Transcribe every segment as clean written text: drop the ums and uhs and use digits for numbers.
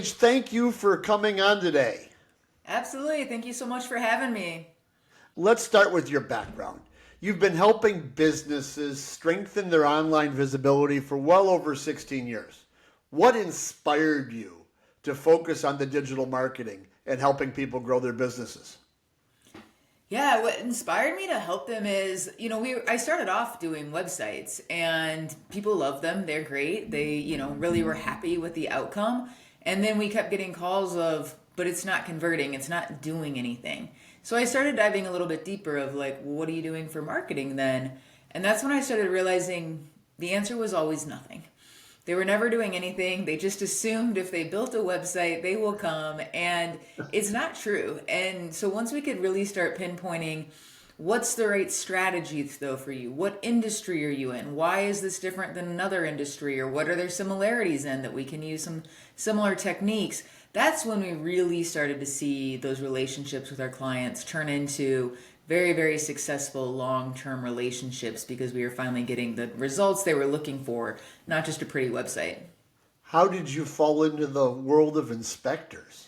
Paige, thank you for coming on today. Absolutely. Thank you so much for having me. Let's start with your background. You've been helping businesses strengthen their online visibility for well over 16 years. What inspired you to focus on the digital marketing and helping people grow their businesses? Yeah, what inspired me to help them is, I started off doing websites and people love them. They're great. They, really were happy with the outcome. And then we kept getting calls of, but it's not converting, it's not doing anything. So I started diving a little bit deeper of like, well, what are you doing for marketing then? And that's when I started realizing the answer was always nothing. They were never doing anything. They just assumed if they built a website, they will come. And it's not true. And so once we could really start pinpointing what's the right strategy though for you, what industry are you in? Why is this different than another industry? Or what are there similarities in that we can use some similar techniques? That's when we really started to see those relationships with our clients turn into very, very successful long-term relationships because we were finally getting the results they were looking for, not just a pretty website. How did you fall into the world of inspectors?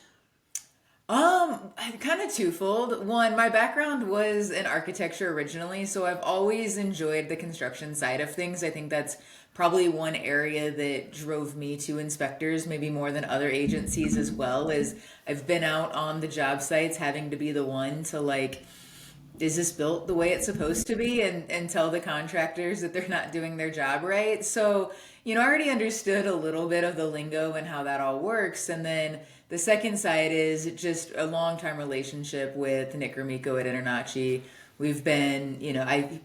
Kind of twofold. One, my background was in architecture originally, so I've always enjoyed the construction side of things. I think that's probably one area that drove me to inspectors, maybe more than other agencies as well, is I've been out on the job sites having to be the one to like, is this built the way it's supposed to be, and tell the contractors that they're not doing their job right. So I already understood a little bit of the lingo and how that all works. And then the second side is just a long time relationship with Nick Gromiko at Internachi. We've been,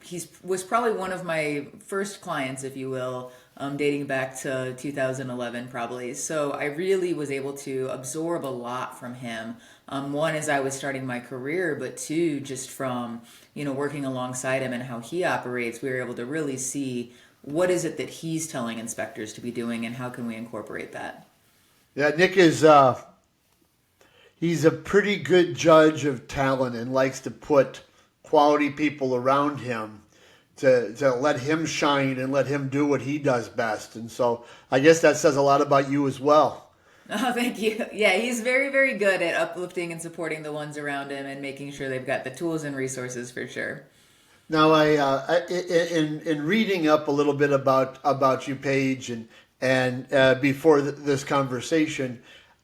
he's was probably one of my first clients, if you will, dating back to 2011 probably. So I really was able to absorb a lot from him. One, as I was starting my career, but two, just from, working alongside him and how he operates, we were able to really see what is it that he's telling inspectors to be doing and how can we incorporate that. Yeah, Nick he's a pretty good judge of talent and likes to put quality people around him to let him shine and let him do what he does best. And so I guess that says a lot about you as well. Oh, thank you. Yeah, he's very, very good at uplifting and supporting the ones around him and making sure they've got the tools and resources for sure. Now, in reading up a little bit about you, Paige, and before this conversation,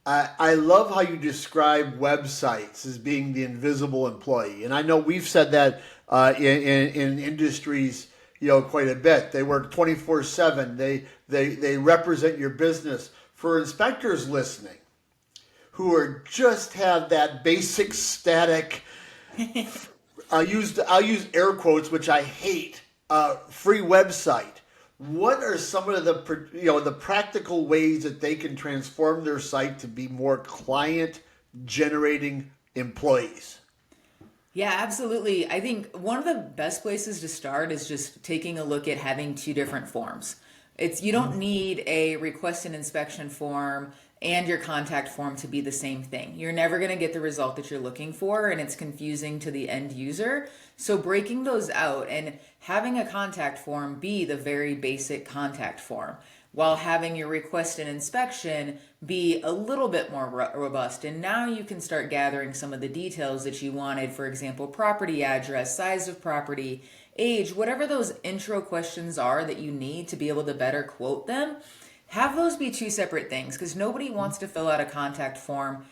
I love how you describe websites as being the invisible employee, and I know we've said that in industries, quite a bit. They work 24/7. They represent your business. For inspectors listening, who are just have that basic static, I'll use air quotes, which I hate, free website. What are some of the practical ways that they can transform their site to be more client generating employees? Yeah, absolutely. I think one of the best places to start is just taking a look at having two different forms. You don't need a request and inspection form and your contact form to be the same thing. You're never going to get the result that you're looking for, and it's confusing to the end user. So breaking those out and having a contact form be the very basic contact form, while having your request and inspection be a little bit more robust. And now you can start gathering some of the details that you wanted, for example, property address, size of property, age, whatever those intro questions are that you need to be able to better quote them. Have those be two separate things, because nobody wants to fill out a contact form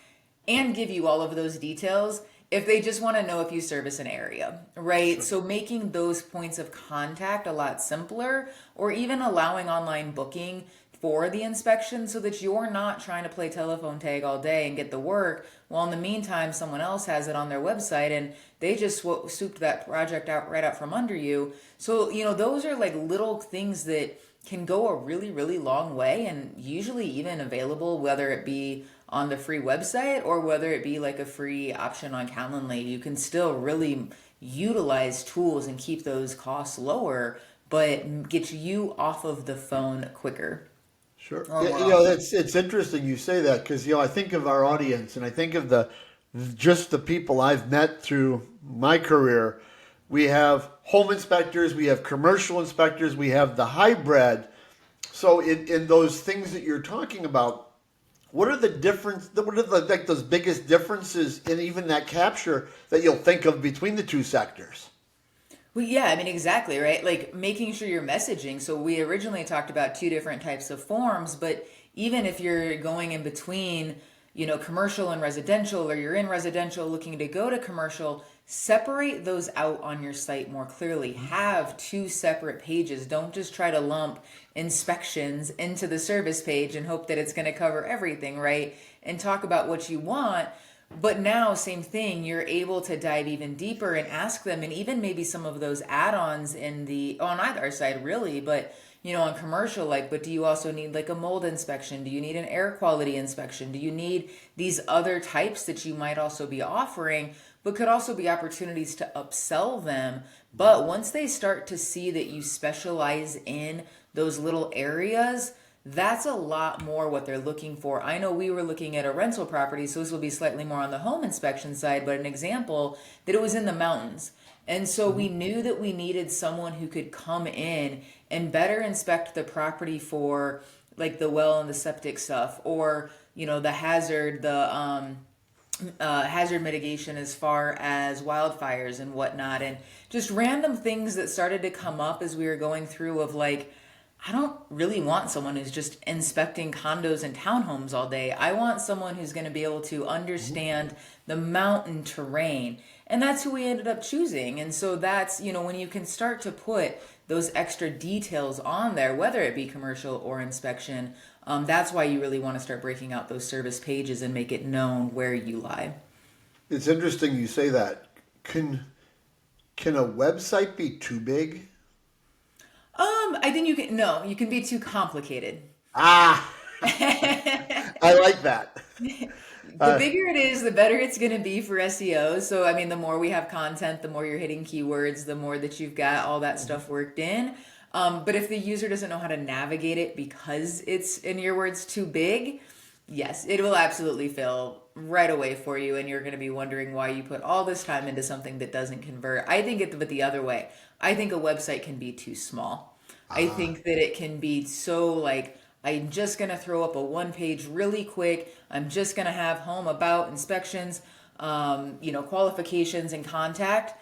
and give you all of those details if they just want to know if you service an area, right? Sure. So making those points of contact a lot simpler, or even allowing online booking for the inspection so that you're not trying to play telephone tag all day and get the work, while in the meantime someone else has it on their website and they just swooped that project out right out from under you. So those are like little things that can go a really, really long way, and usually even available, whether it be on the free website or whether it be like a free option on Calendly. You can still really utilize tools and keep those costs lower, but get you off of the phone quicker. Sure. Or more It's interesting you say that, because I think of our audience and I think of just the people I've met through my career. We have home inspectors, we have commercial inspectors, we have the hybrid. So in those things that you're talking about, what are the difference? What are the like those biggest differences in even that capture that you'll think of between the two sectors? Well, yeah, I mean, exactly, right? Like making sure you're messaging. So we originally talked about two different types of forms, but even if you're going in between, commercial and residential, or you're in residential looking to go to commercial, separate those out on your site more clearly. Have two separate pages. Don't just try to lump inspections into the service page and hope that it's going to cover everything, right? And talk about what you want. But now, same thing, you're able to dive even deeper and ask them, and even maybe some of those add-ons on either side, really, but on commercial, like, but do you also need like a mold inspection? Do you need an air quality inspection? Do you need these other types that you might also be offering, but could also be opportunities to upsell them? But once they start to see that you specialize in those little areas, that's a lot more what they're looking for. I know we were looking at a rental property, so this will be slightly more on the home inspection side, but an example that it was in the mountains. And so we knew that we needed someone who could come in and better inspect the property for like the well and the septic stuff, or, the hazard mitigation as far as wildfires and whatnot, and just random things that started to come up as we were going through of like, I don't really want someone who's just inspecting condos and townhomes all day. I want someone who's going to be able to understand the mountain terrain. And that's who we ended up choosing. And so that's, when you can start to put those extra details on there, whether it be commercial or inspection, that's why you really want to start breaking out those service pages and make it known where you lie. It's interesting you say that. Can a website be too big? I think you can be too complicated. Ah, I like that. The bigger it is, the better it's going to be for SEO. So, I mean, the more we have content, the more you're hitting keywords, the more that you've got all that stuff worked in. But if the user doesn't know how to navigate it because it's, in your words, too big, yes, it will absolutely fail right away for you. And you're going to be wondering why you put all this time into something that doesn't convert. I think but the other way, I think a website can be too small. I think that it can be so like, I'm just going to throw up a one page really quick. I'm just going to have home, about, inspections, qualifications and contact.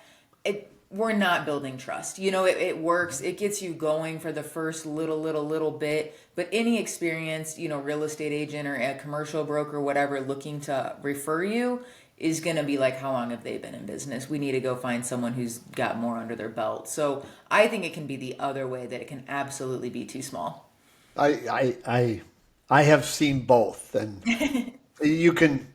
We're not building trust. It works. It gets you going for the first little bit. But any experienced, real estate agent or a commercial broker, whatever, looking to refer you is going to be like, how long have they been in business? We need to go find someone who's got more under their belt. So I think it can be the other way, that it can absolutely be too small. I have seen both, and you can,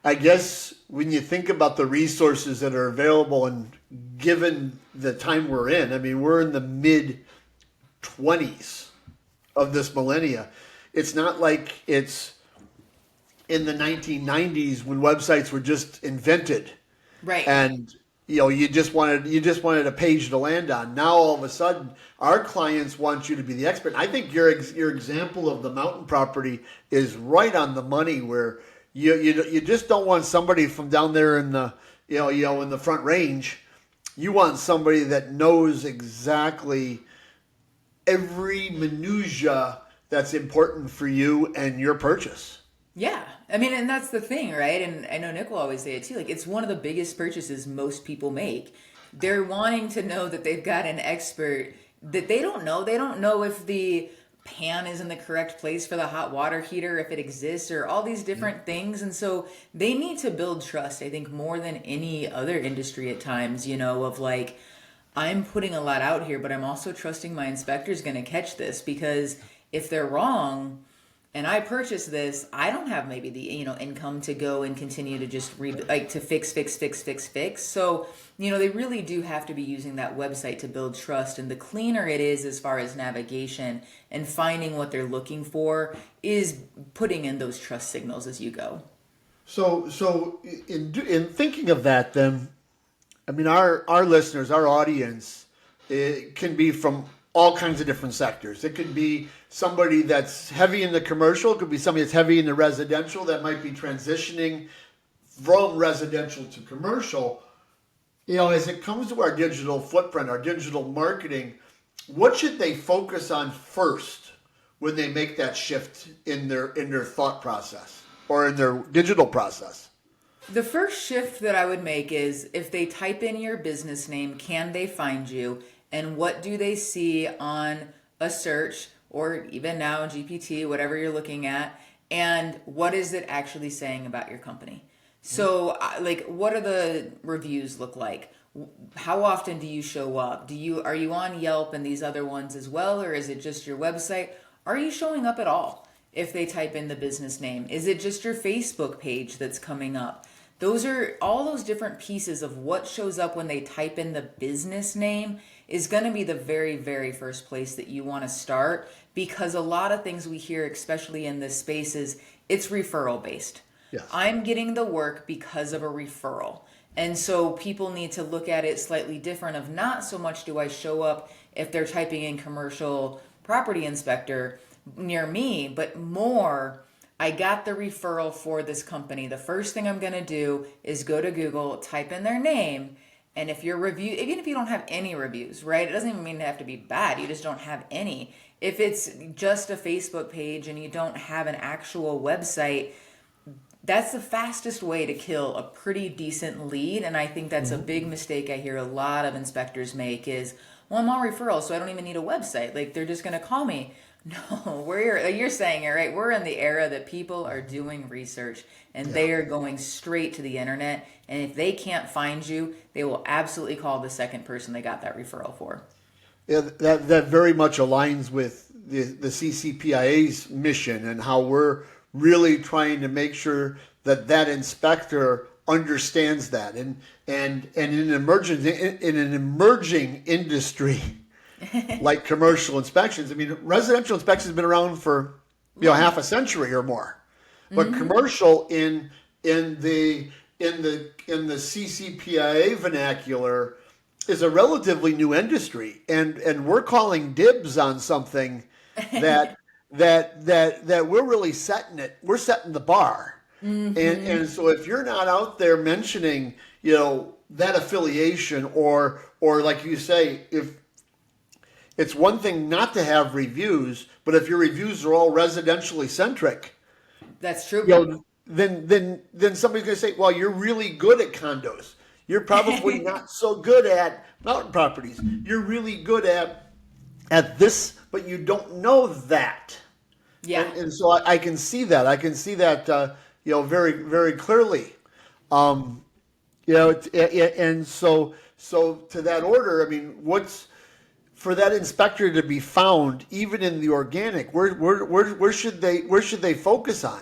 I guess, when you think about the resources that are available, and given the time we're in, I mean, we're in the mid 20s of this millennia. It's not like it's in the 1990s when websites were just invented, Right. and you just wanted a page to land on. Now all of a sudden, our clients want you to be the expert. I think your example of the mountain property is right on the money, where you just don't want somebody from down there in the in the Front Range. You want somebody that knows exactly every minutia that's important for you and your purchase. Yeah. I mean, and that's the thing, right? And I know Nick will always say it too. Like, it's one of the biggest purchases most people make. They're wanting to know that they've got an expert that they don't know. They don't know if the pan is in the correct place for the hot water heater, if it exists, or all these different things. And so they need to build trust, I think, more than any other industry at times, of like, I'm putting a lot out here, but I'm also trusting my inspector's going to catch this, because if they're wrong and I purchase this, I don't have maybe the income to go and continue to just to fix. So they really do have to be using that website to build trust. And the cleaner it is as far as navigation and finding what they're looking for, is putting in those trust signals as you go. So in thinking of that, then, I mean, our listeners, our audience, it can be from all kinds of different sectors. It could be somebody that's heavy in the commercial. It could be somebody that's heavy in the residential that might be transitioning from residential to commercial. As it comes to our digital footprint, our digital marketing, what should they focus on first when they make that shift in their thought process? or in their digital process? The first shift that I would make is if they type in your business name, can they find you? And what do they see on a search or even now GPT, whatever you're looking at? And what is it actually saying about your company? So, like, what are the reviews look like? How often do you show up? Are you on Yelp and these other ones as well, or is it just your website? Are you showing up at all? If they type in the business name, is it just your Facebook page that's coming up? Those are all those different pieces of what shows up when they type in the business name is going to be the very, very first place that you want to start, because a lot of things we hear, especially in this space, is it's referral based. Yes. I'm getting the work because of a referral. And so people need to look at it slightly different of not so much do I show up if they're typing in commercial property inspector near me, but more I got the referral for this company. The first thing I'm going to do is go to Google, type in their name, and if your review, even if you don't have any reviews, right? It doesn't even mean to have to be bad. You just don't have any. If it's just a Facebook page and you don't have an actual website, that's the fastest way to kill a pretty decent lead. And I think that's a big mistake I hear a lot of inspectors make is, well, I'm on referral, so I don't even need a website. Like, they're just going to call me. No, you're saying it right. We're in the era that people are doing research and they are going straight to the internet. And if they can't find you, they will absolutely call the second person they got that referral for. Yeah, that very much aligns with the CCPIA's mission and how we're really trying to make sure that inspector understands that. And in an emerging industry like commercial inspections. I mean, residential inspections have been around for half a century or more, but commercial in the CCPIA vernacular is a relatively new industry, and we're calling dibs on something that we're really setting it. We're setting the bar, and so if you're not out there mentioning that affiliation or like you say, if it's one thing not to have reviews, but if your reviews are all residentially centric, that's true. Then somebody's going to say, "Well, you're really good at condos. You're probably not so good at mountain properties. You're really good at this, but you don't know that." Yeah. And so I can see that. I can see that very, very clearly. And so to that order, I mean, what's for that inspector to be found, even in the organic, where should they focus on?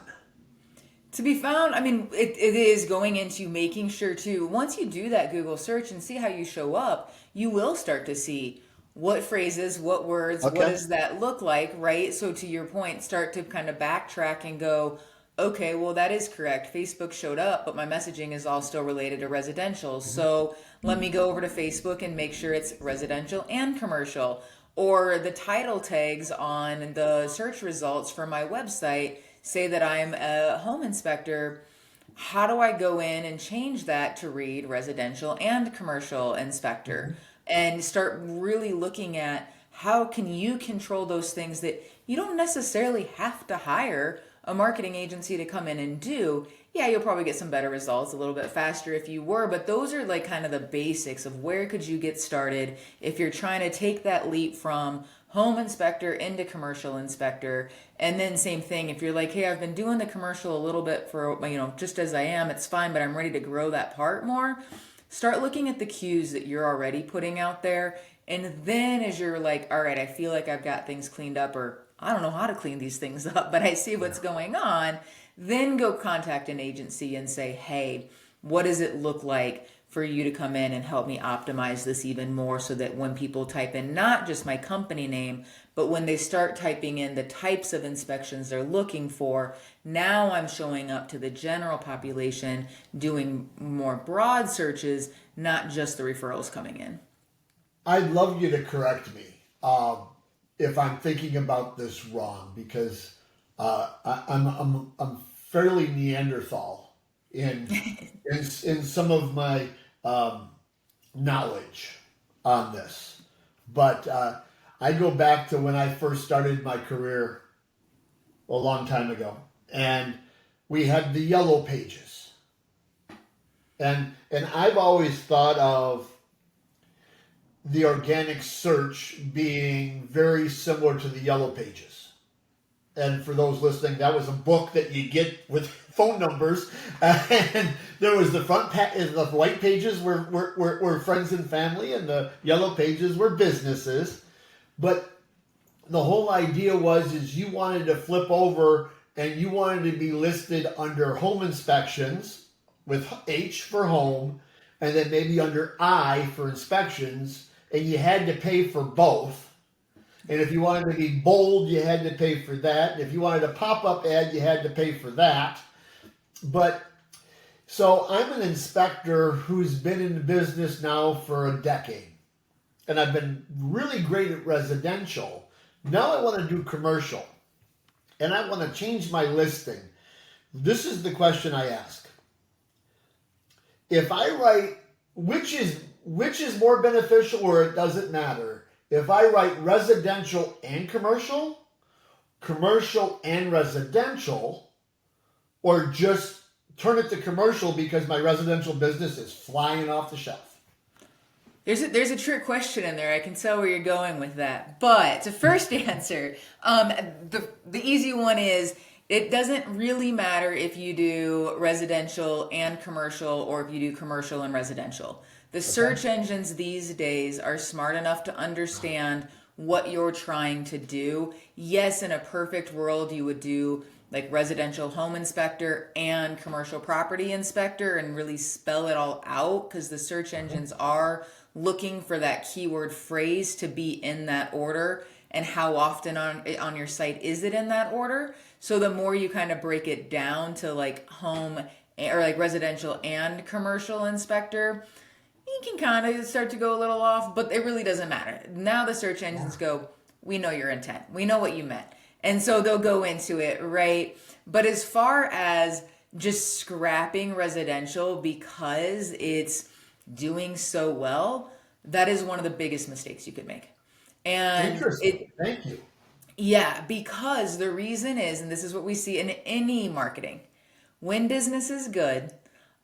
To be found, I mean, it is going into making sure too, once you do that Google search and see how you show up, you will start to see what phrases, what words, Okay. what does that look like, right? So to your point, start to kind of backtrack and go, okay, well, that is correct. Facebook showed up, but my messaging is all still related to residential. So let me go over to Facebook and make sure it's residential and commercial. Or the title tags on the search results for my website say that I'm a home inspector. How do I go in and change that to read residential and commercial inspector? And start really looking at how can you control those things that you don't necessarily have to hire a marketing agency to come in and do. Yeah, you'll probably get some better results a little bit faster if you were, but those are like kind of the basics of where could you get started if you're trying to take that leap from home inspector into commercial inspector. And then same thing, if you're like, hey, I've been doing the commercial a little bit for, just as I am, it's fine, but I'm ready to grow that part more. Start looking at the cues that you're already putting out there. And then as you're like, all right, I feel like I've got things cleaned up, or I don't know how to clean these things up, but I see what's going on, then go contact an agency and say, hey, what does it look like for you to come in and help me optimize this even more so that when people type in not just my company name, but when they start typing in the types of inspections they're looking for, now I'm showing up to the general population doing more broad searches, not just the referrals coming in. I'd love you to correct me if I'm thinking about this wrong, because I'm fairly Neanderthal in some of my knowledge on this, but I go back to when I first started my career a long time ago, and we had the yellow pages. And I've always thought of the organic search being very similar to the yellow pages. And for those listening, that was a book that you get with phone numbers, and there was the the white pages were friends and family, and the yellow pages were businesses. But the whole idea is you wanted to flip over and you wanted to be listed under home inspections with H for home, and then maybe under I for inspections, and you had to pay for both. And if you wanted to be bold, you had to pay for that. And if you wanted a pop-up ad, you had to pay for that. But so I'm an inspector who's been in the business now for a decade. And I've been really great at residential. Now I want to do commercial. And I want to change my listing. This is the question I ask. If I write, which is more beneficial, or it doesn't matter? If I write residential and commercial and residential, or just turn it to commercial because my residential business is flying off the shelf? There's a trick question in there. I can tell where you're going with that. But to first answer, the easy one is it doesn't really matter if you do residential and commercial or if you do commercial and residential. The search engines these days are smart enough to understand what you're trying to do. Yes, in a perfect world, you would do like residential home inspector and commercial property inspector and really spell it all out, because the search engines are looking for that keyword phrase to be in that order, and how often on your site is it in that order. So the more you kind of break it down to like home or like residential and commercial inspector, you can kind of start to go a little off, but it really doesn't matter. Now the search engines go, we know your intent. We know what you meant. And so they'll go into it, right? But as far as just scrapping residential because it's doing so well, that is one of the biggest mistakes you could make. And Interesting. Thank you. yeah, because the reason is, and this is what we see in any marketing, when business is good,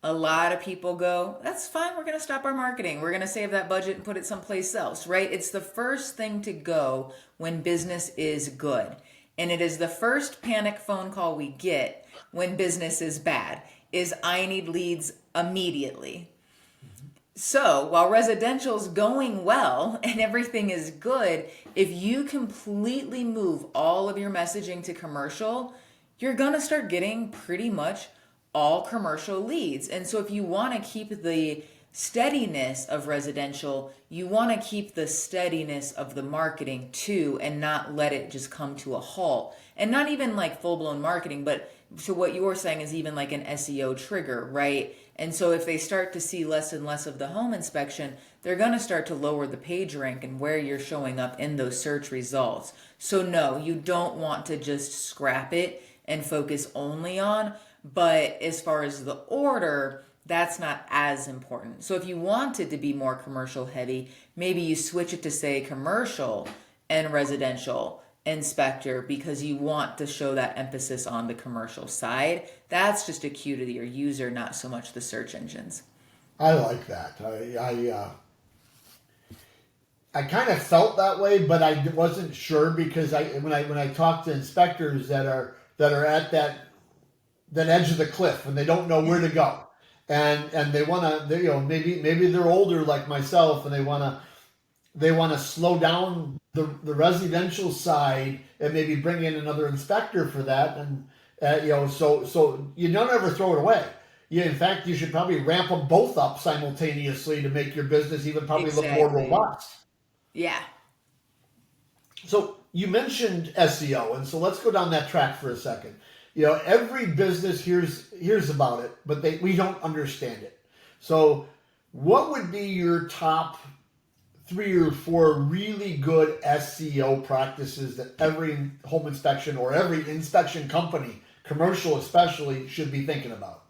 a lot of people go, that's fine, we're going to stop our marketing. We're going to save that budget and put it someplace else, right? It's the first thing to go when business is good. And it is the first panic phone call we get when business is bad, is I need leads immediately. So while residential's going well and everything is good, if you completely move all of your messaging to commercial, you're going to start getting pretty much all commercial leads. And so if you want to keep the steadiness of residential, you want to keep the steadiness of the marketing too, and not let it just come to a halt. And not even like full-blown marketing, but to what you're saying is even like an SEO trigger, right? And so if they start to see less and less of the home inspection, they're going to start to lower the page rank and where you're showing up in those search results. So no, you don't want to just scrap it and focus only on. But as far as the order, that's not as important. So if you wanted to be more commercial heavy, maybe you switch it to say commercial and residential inspector, because you want to show that emphasis on the commercial side. That's just a cue to your user, not so much the search engines. I like that. I kind of felt that way, but I wasn't sure, because when I talk to inspectors that are at that edge of the cliff and they don't know where to go, and they want to, maybe they're older like myself, and they want to slow down the residential side and maybe bring in another inspector for that, and so you don't ever throw it away. In fact, you should probably ramp them both up simultaneously to make your business even probably look more robust. Yeah. So you mentioned SEO, and so let's go down that track for a second. Every business hears about it, but we don't understand it. So what would be your top 3 or 4 really good SEO practices that every home inspection or every inspection company, commercial especially, should be thinking about?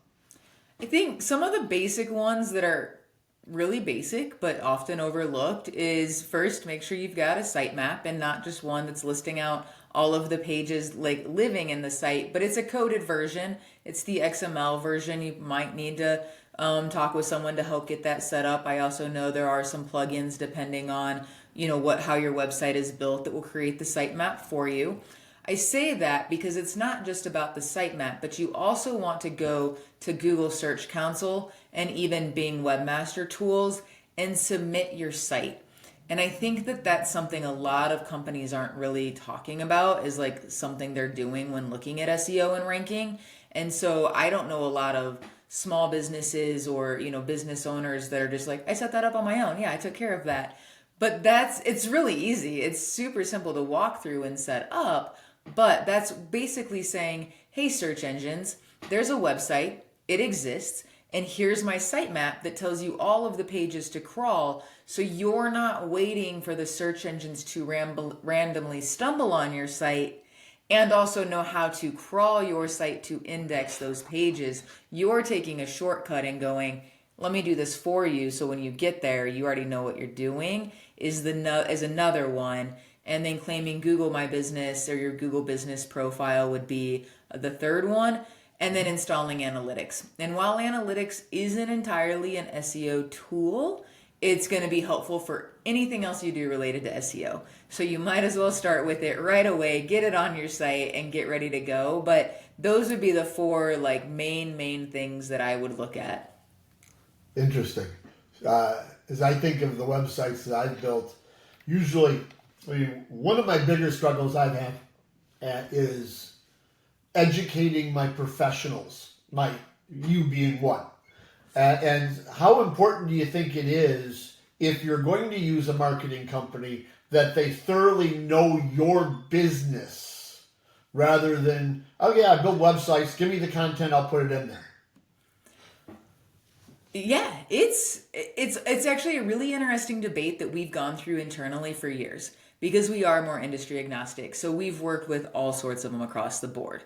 I think some of the basic ones that are really basic but often overlooked is, first, make sure you've got a sitemap and not just one that's listing out all of the pages like living in the site, but it's a coded version. It's the XML version. You might need to talk with someone to help get that set up. I also know there are some plugins depending on, how your website is built that will create the sitemap for you. I say that because it's not just about the sitemap, but you also want to go to Google Search Console and even Bing Webmaster Tools and submit your site. And I think that that's something a lot of companies aren't really talking about, is like something they're doing when looking at SEO and ranking. And so I don't know a lot of small businesses or, business owners that are just like, I set that up on my own. Yeah, I took care of that. But it's really easy. It's super simple to walk through and set up. But that's basically saying, hey, search engines, there's a website, it exists, and here's my sitemap that tells you all of the pages to crawl, so you're not waiting for the search engines to randomly stumble on your site and also know how to crawl your site to index those pages. You're taking a shortcut and going, let me do this for you, so when you get there, you already know what you're doing, is another one. And then claiming Google My Business or your Google Business profile would be the third one. And then installing analytics. And while analytics isn't entirely an SEO tool, it's going to be helpful for anything else you do related to SEO. So you might as well start with it right away, get it on your site, and get ready to go. But those would be the four main things that I would look at. Interesting. As I think of the websites that I've built, usually, one of my bigger struggles I've had is educating my professionals, you being one. And how important do you think it is, if you're going to use a marketing company, that they thoroughly know your business rather than, oh yeah, I build websites, give me the content, I'll put it in there? Yeah, it's actually a really interesting debate that we've gone through internally for years, because we are more industry agnostic. So we've worked with all sorts of them across the board.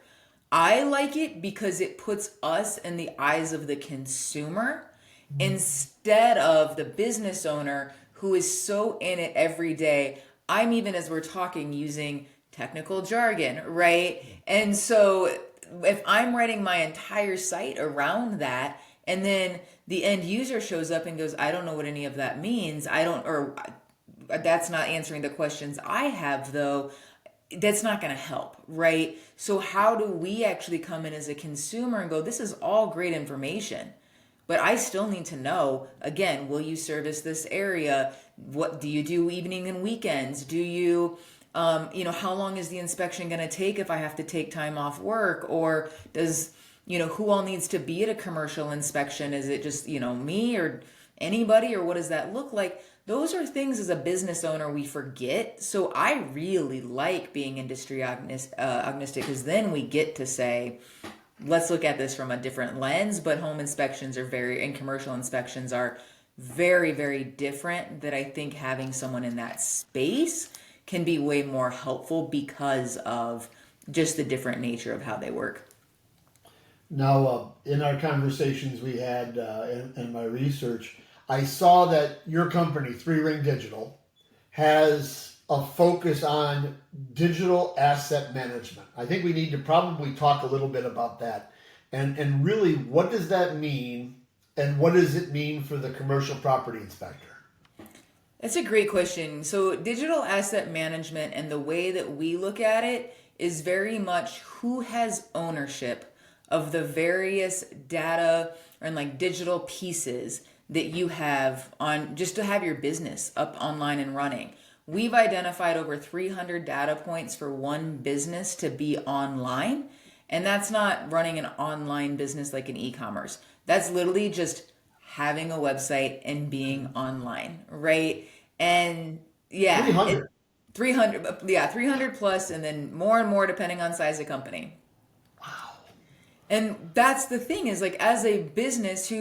I like it because it puts us in the eyes of the consumer instead of the business owner who is so in it every day. I'm, even as we're talking, using technical jargon, right? And so if I'm writing my entire site around that, and then the end user shows up and goes, I don't know what any of that means, that's not answering the questions I have, though, that's not going to help, right? So how do we actually come in as a consumer and go, this is all great information, but I still need to know, again, will you service this area? What do you do evening and weekends? Do you, how long is the inspection going to take if I have to take time off work? Or does, who all needs to be at a commercial inspection? Is it just, me or anybody, or what does that look like? Those are things as a business owner we forget. So I really like being industry agnostic, because then we get to say, let's look at this from a different lens. But home inspections and commercial inspections are very, very different, that I think having someone in that space can be way more helpful because of just the different nature of how they work. Now, in our conversations we had in my research, I saw that your company, 3Ring Digital, has a focus on digital asset management. I think we need to probably talk a little bit about that. And really, what does that mean? And what does it mean for the commercial property inspector? That's a great question. So digital asset management, and the way that we look at it, is very much who has ownership of the various data and digital pieces that you have on, just to have your business up online and running. We've identified over 300 data points for one business to be online. And that's not running an online business like an e-commerce. That's literally just having a website and being online, right? And yeah, 300 plus, and then more and more depending on size of company. Wow. And that's the thing, is as a business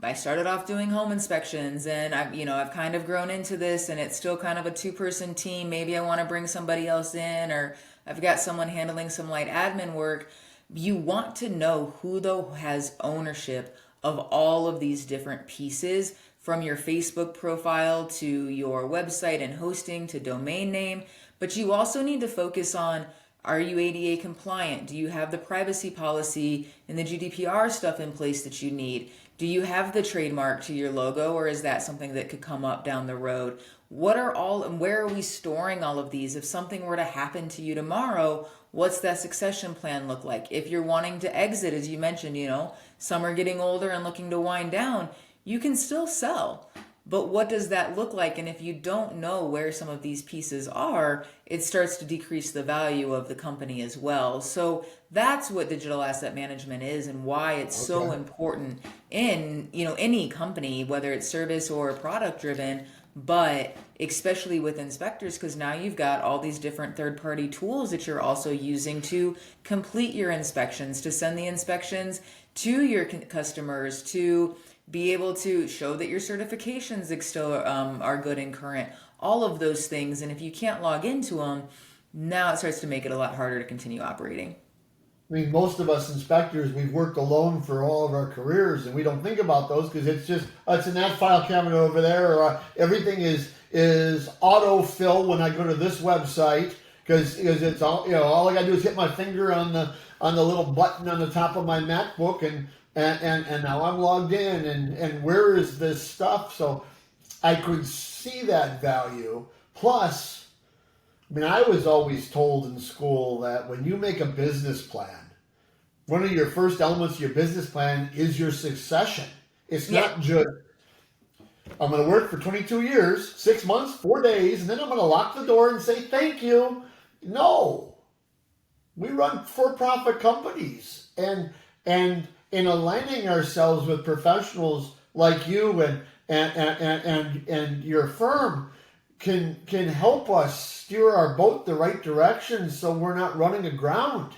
I started off doing home inspections, and I've kind of grown into this, and it's still kind of a 2-person team. Maybe I want to bring somebody else in, or I've got someone handling some light admin work. You want to know who, though, has ownership of all of these different pieces from your Facebook profile to your website and hosting to domain name. But you also need to focus on, are you ADA compliant? Do you have the privacy policy and the GDPR stuff in place that you need? Do you have the trademark to your logo, or is that something that could come up down the road? What are all, and where are we storing all of these? If something were to happen to you tomorrow, what's that succession plan look like? If you're wanting to exit, as you mentioned, some are getting older and looking to wind down, you can still sell. But what does that look like? And if you don't know where some of these pieces are, it starts to decrease the value of the company as well. So that's what digital asset management is, and why it's so important in, any company, whether it's service or product driven, but especially with inspectors, because now you've got all these different third-party tools that you're also using to complete your inspections, to send the inspections to your customers, to be able to show that your certifications still are good and current, all of those things. And if you can't log into them, now it starts to make it a lot harder to continue operating. I mean, most of us inspectors, we've worked alone for all of our careers, and we don't think about those because it's just, it's in that file cabinet over there, or everything is auto-fill when I go to this website, because it's all, all I got to do is hit my finger on the little button on the top of my MacBook, and now I'm logged in, and where is this stuff? So I could see that value. Plus, I mean, I was always told in school that when you make a business plan, one of your first elements of your business plan is your succession. It's not just, I'm going to work for 22 years, 6 months, 4 days, and then I'm going to lock the door and say thank you. No. We run for-profit companies. And in aligning ourselves with professionals like you and your firm can help us steer our boat the right direction, so we're not running aground.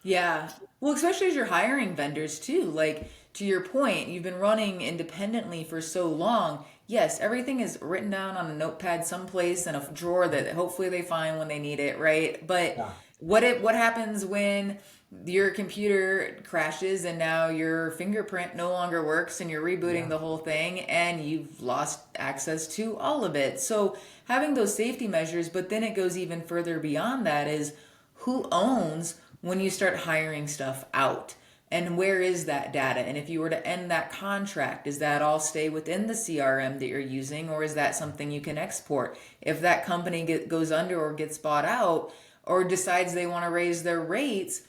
Yeah. Well, especially as you're hiring vendors too. Like, to your point, you've been running independently for so long. Yes, everything is written down on a notepad someplace in a drawer that hopefully they find when they need it, right? But what happens when your computer crashes and now your fingerprint no longer works and you're rebooting the whole thing and you've lost access to all of it? So having those safety measures, but then it goes even further beyond that, is who owns when you start hiring stuff out, and where is that data? And if you were to end that contract, does that all stay within the CRM that you're using, or is that something you can export? If that company goes under or gets bought out or decides they want to raise their rates,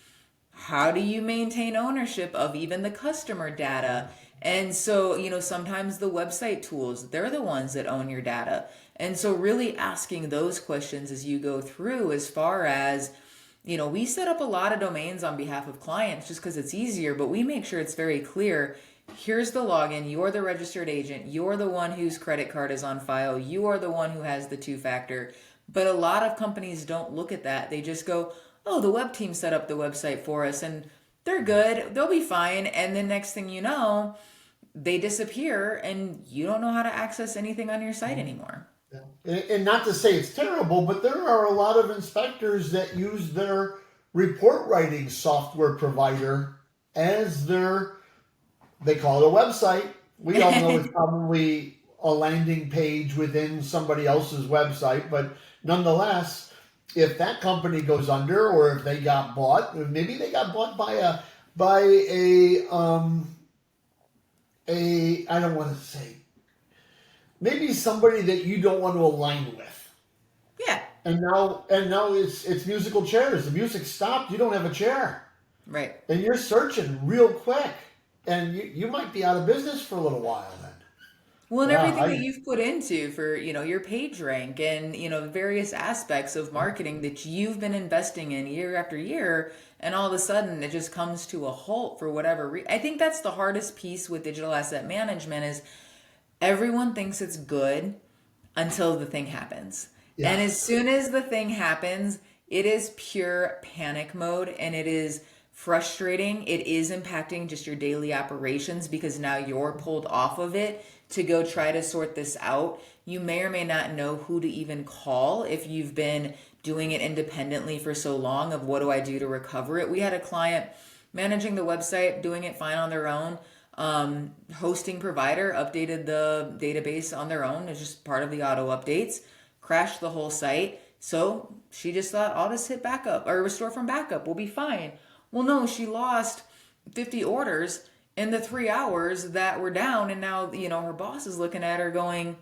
how do you maintain ownership of even the customer data? And so, sometimes the website tools, they're the ones that own your data. And so really asking those questions as you go through, as far as, we set up a lot of domains on behalf of clients just because it's easier, but we make sure it's very clear. Here's the login. You're the registered agent. You're the one whose credit card is on file. You are the one who has the two-factor. But a lot of companies don't look at that. They just go, oh, the web team set up the website for us and they're good. They'll be fine. And then next thing you know, they disappear and you don't know how to access anything on your site anymore. And not to say it's terrible, but there are a lot of inspectors that use their report writing software provider as they call it a website. We all know it's probably a landing page within somebody else's website, but nonetheless, if that company goes under, or if they got bought, maybe they got bought by a I don't want to say, maybe somebody that you don't want to align with. Yeah. And now it's musical chairs. The music stopped. You don't have a chair. Right. And you're searching real quick, and you might be out of business for a little while then. Well, and everything that you've put into for, your page rank and, the various aspects of marketing that you've been investing in year after year, and all of a sudden it just comes to a halt for whatever reason. I think that's the hardest piece with digital asset management, is everyone thinks it's good until the thing happens. Yeah. And as soon as the thing happens, it is pure panic mode, and it is frustrating. It is impacting just your daily operations because now you're pulled off of it to go try to sort this out. You may or may not know who to even call if you've been doing it independently for so long, of what do I do to recover it. We had a client managing the website, doing it fine on their own. hosting provider updated the database on their own. It's just part of the auto updates, crashed the whole site. So she just thought, I'll just hit backup or restore from backup. We'll be fine. Well, no, she lost 50 orders in the 3 hours that were down. And now, her boss is looking at her going,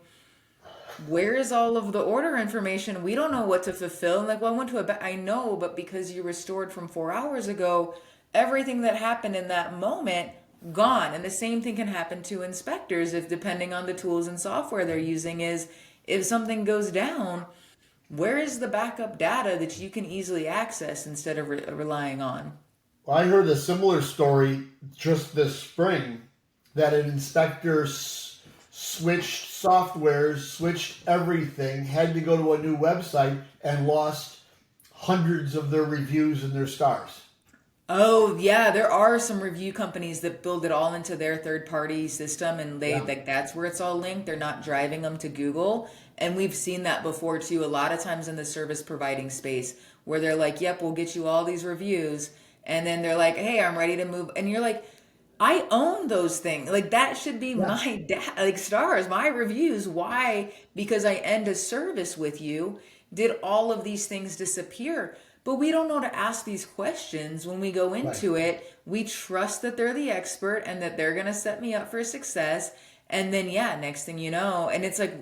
where is all of the order information? We don't know what to fulfill. And like, well, I went to I know, but because you restored from 4 hours ago, everything that happened in that moment gone. And the same thing can happen to inspectors if depending on the tools and software they're using is if something goes down, where is the backup data that you can easily access instead of relying on? Well, I heard a similar story just this spring that an inspector switched softwares, switched everything, had to go to a new website, and lost hundreds of their reviews and their stars. Oh, yeah, there are some review companies that build it all into their third-party system and they Yeah. like that's where it's all linked. They're not driving them to Google. And we've seen that before too, a lot of times in the service providing space where they're like, "Yep, we'll get you all these reviews." And then they're like, "Hey, I'm ready to move." And you're like, "I own those things. Like that should be Yeah. my like stars, my reviews. Why? Because I end a service with you, did all of these things disappear?" But we don't know to ask these questions when we go Right. into it. We trust that they're the expert and that they're going to set me up for success. And then, yeah, next thing you know, and it's like,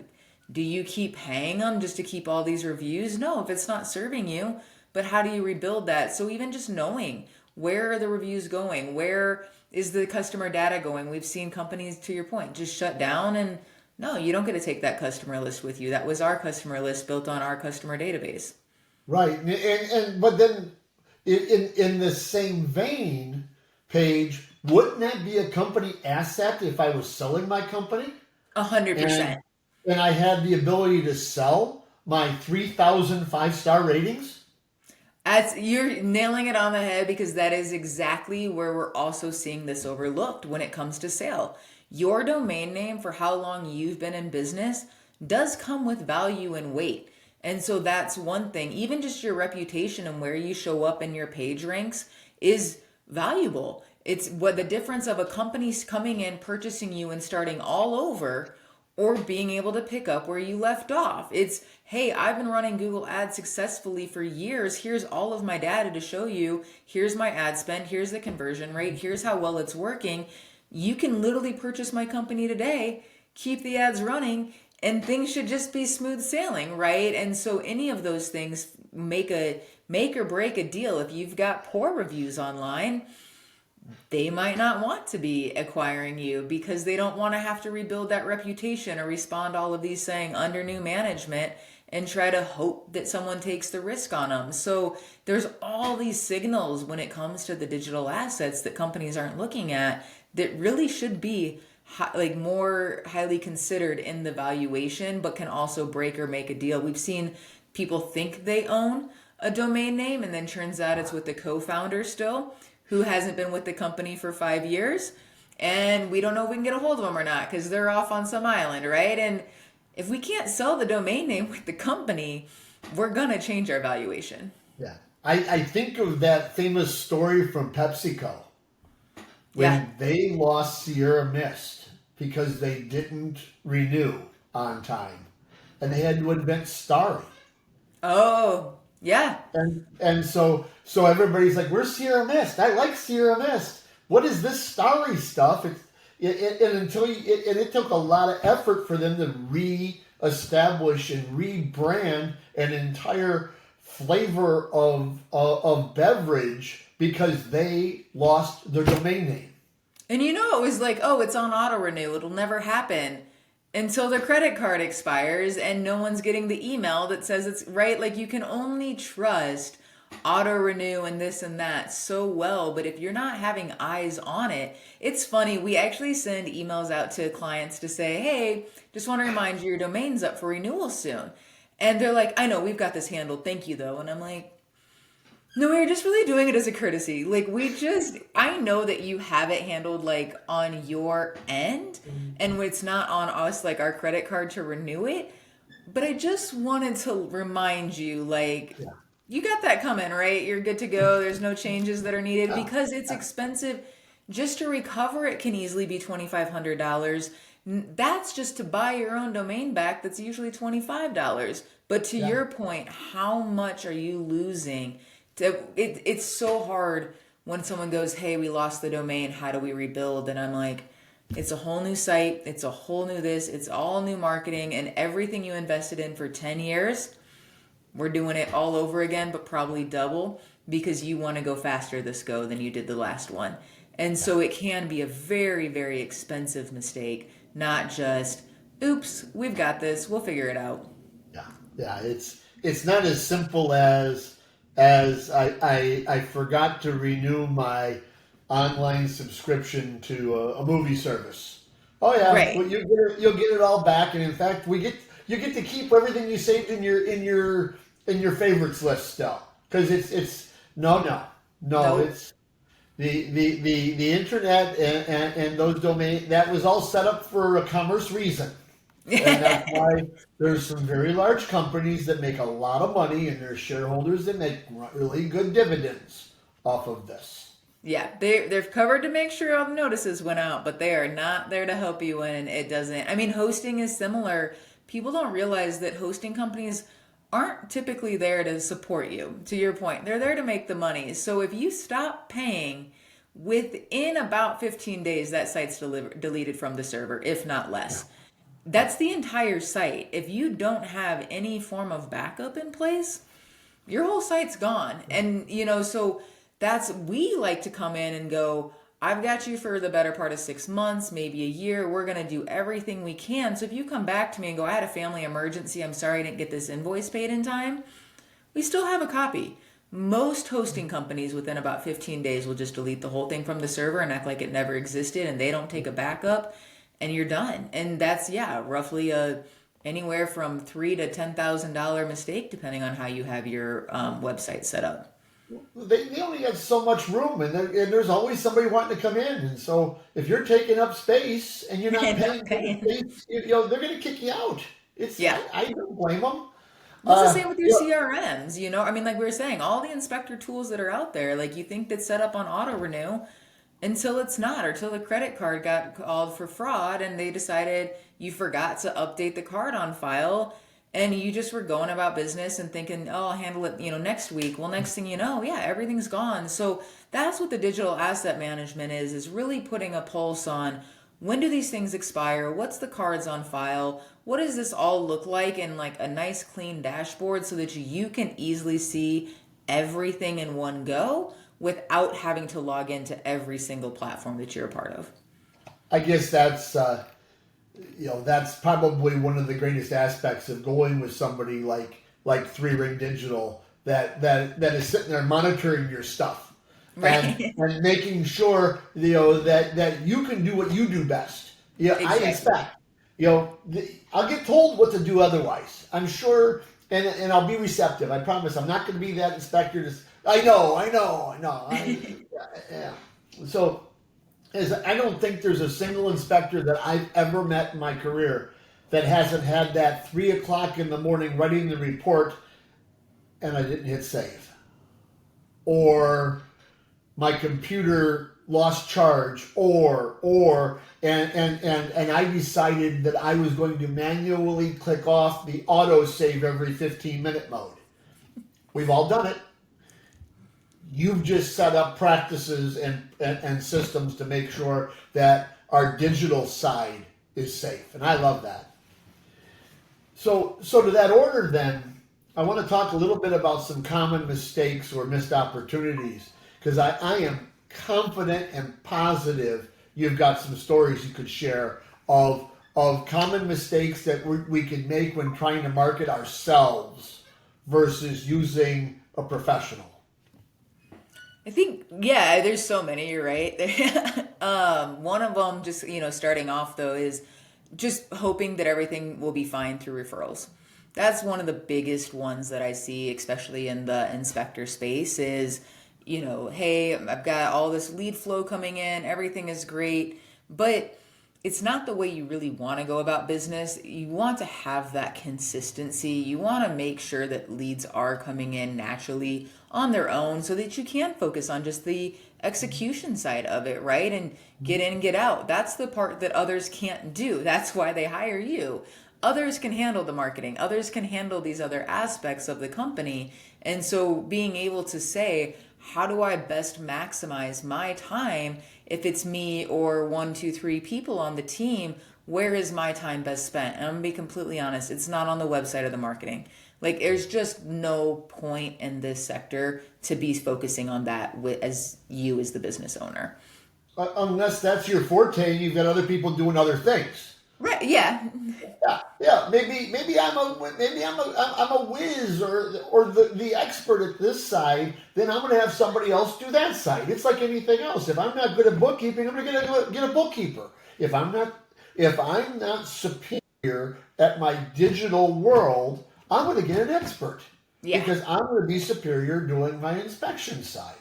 do you keep paying them just to keep all these reviews? No, if it's not serving you. But how do you rebuild that? So even just knowing where are the reviews going? Where is the customer data going? We've seen companies, to your point, just shut down and no, you don't get to take that customer list with you. That was our customer list built on our customer database. Right. And but then in the same vein, Paige, wouldn't that be a company asset if I was selling my company 100%. and and I had the ability to sell my 3,000 5-star ratings? As you're nailing it on the head because that is exactly where we're also seeing this overlooked when it comes to sale. Your domain name for how long you've been in business does come with value and weight. And so that's one thing. Even just your reputation and where you show up in your page ranks is valuable. It's what the difference of a company's coming in, purchasing you, and starting all over or being able to pick up where you left off. It's, hey, I've been running Google Ads successfully for years. Here's all of my data to show you. Here's my ad spend. Here's the conversion rate. Here's how well it's working. You can literally purchase my company today, keep the ads running, and things should just be smooth sailing, right? And so any of those things make or break a deal. If you've got poor reviews online, they might not want to be acquiring you because they don't want to have to rebuild that reputation or respond all of these saying under new management and try to hope that someone takes the risk on them. So there's all these signals when it comes to the digital assets that companies aren't looking at that really should be like more highly considered in the valuation, but can also break or make a deal. We've seen people think they own a domain name and then turns out it's with the co-founder still who hasn't been with the company for 5 years. And we don't know if we can get a hold of them or not because they're off on some island, right? And if we can't sell the domain name with the company, we're going to change our valuation. Yeah. I think of that famous story from PepsiCo Yeah. when they lost Sierra Mist because they didn't renew on time and they had to invent Starry. Oh, yeah. And so everybody's like, "Where's Sierra Mist? I like Sierra Mist. What is this Starry stuff?" It took a lot of effort for them to re-establish and rebrand an entire flavor of beverage because they lost their domain name. And it was like, oh, it's on auto renew. It'll never happen until the credit card expires and no one's getting the email that says it's right. Like you can only trust auto renew and this and that so well. But if you're not having eyes on it, it's funny. We actually send emails out to clients to say, hey, just want to remind you your domain's up for renewal soon. And they're like, I know, we've got this handled. Thank you, though. And I'm like, no, we're just really doing it as a courtesy. Like I know that you have it handled like on your end and it's not on us, like our credit card to renew it. But I just wanted to remind you, like, Yeah. you got that coming, right? You're good to go. There's no changes that are needed Yeah. because it's Yeah. expensive. Just to recover it can easily be $2,500. That's just to buy your own domain back. That's usually $25. But to Yeah. your point, how much are you losing? It's so hard when someone goes, "Hey, we lost the domain. How do we rebuild?" And I'm like, it's a whole new site. It's a whole new this. It's all new marketing, and everything you invested in for 10 years, we're doing it all over again, but probably double because you want to go faster this go than you did the last one. And so it can be a very, very expensive mistake, not just, oops, we've got this, we'll figure it out. Yeah, yeah. It's not as simple as I forgot to renew my online subscription to a movie service. Oh yeah, Right. well you'll get it all back, and in fact you get to keep everything you saved in your favorites list still, because it's no, Nope. it's the internet and those domain that was all set up for a commerce reason. And that's why there's some very large companies that make a lot of money, and there's shareholders that make really good dividends off of this. Yeah, they're covered to make sure all the notices went out, but they are not there to help you when it doesn't. I mean, hosting is similar. People don't realize that hosting companies aren't typically there to support you. To your point, they're there to make the money. So if you stop paying within about 15 days, that site's deleted from the server, if not Yeah. less. That's the entire site. If you don't have any form of backup in place, your whole site's gone. And so that's, we like to come in and go, I've got you for the better part of 6 months, maybe a year. We're going to do everything we can. So if you come back to me and go, I had a family emergency, I'm sorry I didn't get this invoice paid in time, we still have a copy. Most hosting companies within about 15 days will just delete the whole thing from the server and act like it never existed, and they don't take a backup, and you're done. And that's, yeah, roughly a anywhere from $3,000 to $10,000 mistake, depending on how you have your website set up. They only have so much room, and there's always somebody wanting to come in. And so if you're taking up space and you're not And paying not for the paying. space, they're going to kick you out. Yeah. I don't blame them. Well, it's the same with your Yeah, CRMs, I mean, like we were saying, all the inspector tools that are out there, like you think that's set up on auto renew until it's not, or till the credit card got called for fraud and they decided you forgot to update the card on file, and you just were going about business and thinking, oh, I'll handle it, next week. Well, next thing you know, yeah, everything's gone. So that's what the digital asset management is really putting a pulse on, when do these things expire? What's the cards on file? What does this all look like in like a nice clean dashboard so that you can easily see everything in one go without having to log into every single platform that you're a part of? I guess that's probably one of the greatest aspects of going with somebody like Three Ring Digital that is sitting there monitoring your stuff Right. and making sure that you can do what you do best. Yeah, I Exactly. inspect. I'll get told what to do otherwise. I'm sure, and I'll be receptive. I promise. I'm not going to be that inspector. I know, I know, I know. Yeah. So is I don't think there's a single inspector that I've ever met in my career that hasn't had that 3 o'clock in the morning writing the report and I didn't hit save. Or my computer lost charge and I decided that I was going to manually click off the auto save every 15-minute mode. We've all done it. You've just set up practices and systems to make sure that our digital side is safe. And I love that. So to that order then, I want to talk a little bit about some common mistakes or missed opportunities, because I am confident and positive you've got some stories you could share of common mistakes that we can make when trying to market ourselves versus using a professional. I think, yeah, there's so many, you're right. One of them, just, starting off though, is just hoping that everything will be fine through referrals. That's one of the biggest ones that I see, especially in the inspector space, is, hey, I've got all this lead flow coming in, everything is great, but it's not the way you really want to go about business. You want to have that consistency. You want to make sure that leads are coming in naturally on their own so that you can focus on just the execution side of it, right? And get in and get out. That's the part that others can't do. That's why they hire you. Others can handle the marketing, others can handle these other aspects of the company. And so being able to say, how do I best maximize my time? If it's me or one, two, three people on the team, where is my time best spent? And I'm gonna be completely honest, it's not on the website of the marketing. Like, there's just no point in this sector to be focusing on that as you as the business owner. Unless that's your forte and you've got other people doing other things. Right? Yeah. Yeah, yeah. Maybe I'm a whiz or the expert at this side. Then I'm going to have somebody else do that side. It's like anything else. If I'm not good at bookkeeping, I'm going to get a bookkeeper. If I'm not superior at my digital world, I'm going to get an expert Yeah. because I'm going to be superior doing my inspection side.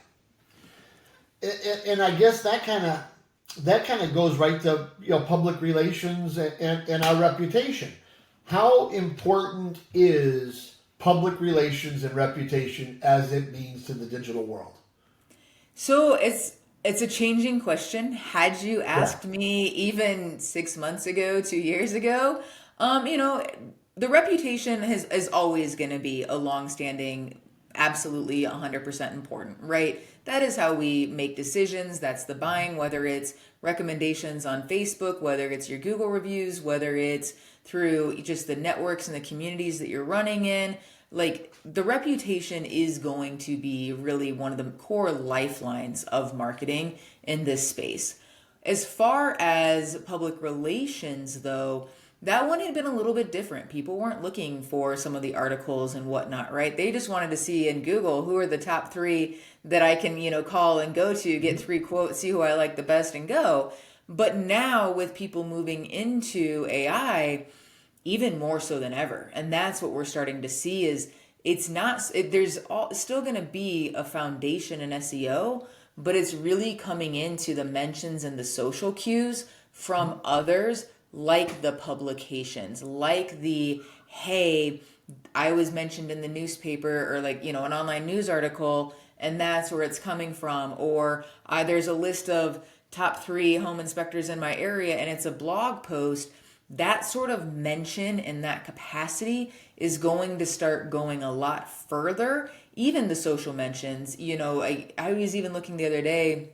And I guess that kind of goes right to public relations and our reputation. How important is public relations and reputation as it means to the digital world? So it's a changing question. Had you asked me even 6 months ago, 2 years ago, the reputation is always going to be a longstanding, absolutely 100% important, right? That is how we make decisions. That's the buying, whether it's recommendations on Facebook, whether it's your Google reviews, whether it's through just the networks and the communities that you're running in. Like, the reputation is going to be really one of the core lifelines of marketing in this space. As far as public relations, though, that one had been a little bit different. People weren't looking for some of the articles and whatnot, right? They just wanted to see in Google who are the top three that I can, call and go to, get 3 quotes, see who I like the best and go. But now with people moving into AI, even more so than ever. And that's what we're starting to see is there's still going to be a foundation in SEO, but it's really coming into the mentions and the social cues from others, like the publications, like hey, I was mentioned in the newspaper, or an online news article, and that's where it's coming from. Or there's a list of top 3 home inspectors in my area and it's a blog post. That sort of mention in that capacity is going to start going a lot further. Even the social mentions, I was even looking the other day,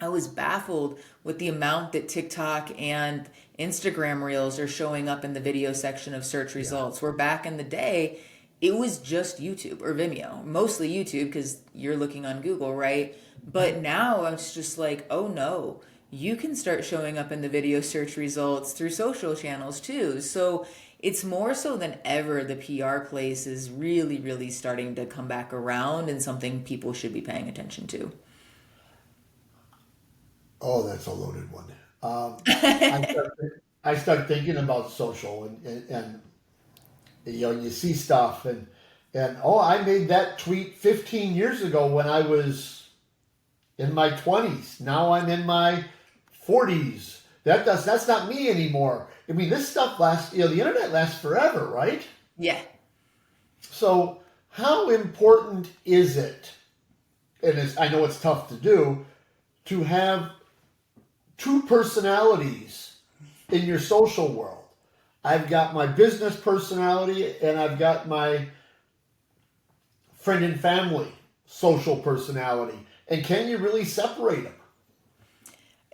I was baffled with the amount that TikTok and Instagram Reels are showing up in the video section of search results. Where back in the day, it was just YouTube or Vimeo, mostly YouTube because you're looking on Google, right? But now it's just like, oh no, you can start showing up in the video search results through social channels too. So it's more so than ever, the PR place is really, really starting to come back around and something people should be paying attention to. Oh, that's a loaded one. I start thinking about social and you see stuff and I made that tweet 15 years ago when I was in my 20s. Now I'm in my 40s. That's not me anymore. I mean, this stuff lasts. The internet lasts forever, right? Yeah. So how important is it? And I know it's tough to do, to have 2 personalities in your social world. I've got my business personality and I've got my friend and family social personality. And can you really separate them?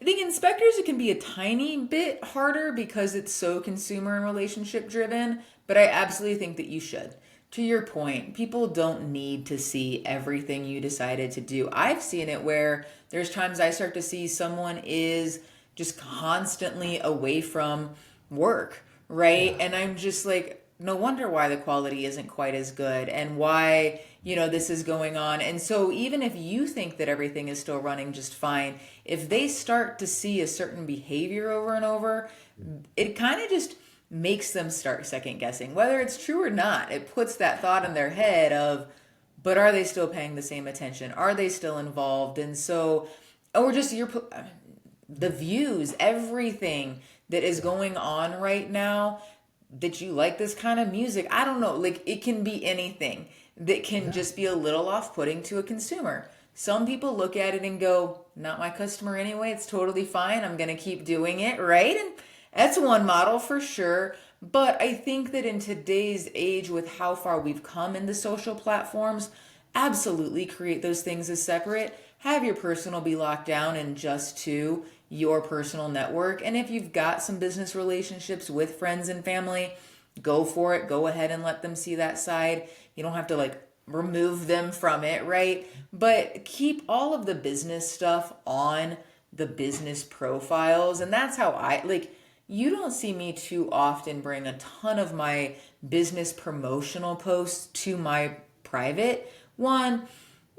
I think inspectors, it can be a tiny bit harder because it's so consumer and relationship driven, but I absolutely think that you should. To your point, people don't need to see everything you decided to do. I've seen it where there's times I start to see someone is just constantly away from work, right? And I'm just like, no wonder why the quality isn't quite as good and why, this is going on. And so even if you think that everything is still running just fine, if they start to see a certain behavior over and over, it kind of just makes them start second guessing whether it's true or not. It puts that thought in their head of, but are they still paying the same attention? Are they still involved? And so, or just the views, everything that is going on right now, that you like this kind of music. I don't know, like it can be anything that can just be a little off-putting to a consumer. Some people look at it and go, not my customer anyway. It's totally fine. I'm going to keep doing it, right? And that's one model for sure. But I think that in today's age, with how far we've come in the social platforms, absolutely create those things as separate. Have your personal be locked down and just to your personal network. And if you've got some business relationships with friends and family, go for it. Go ahead and let them see that side. You don't have to like remove them from it, right? But keep all of the business stuff on the business profiles. And that's how I like, you don't see me too often bring a ton of my business promotional posts to my private. One,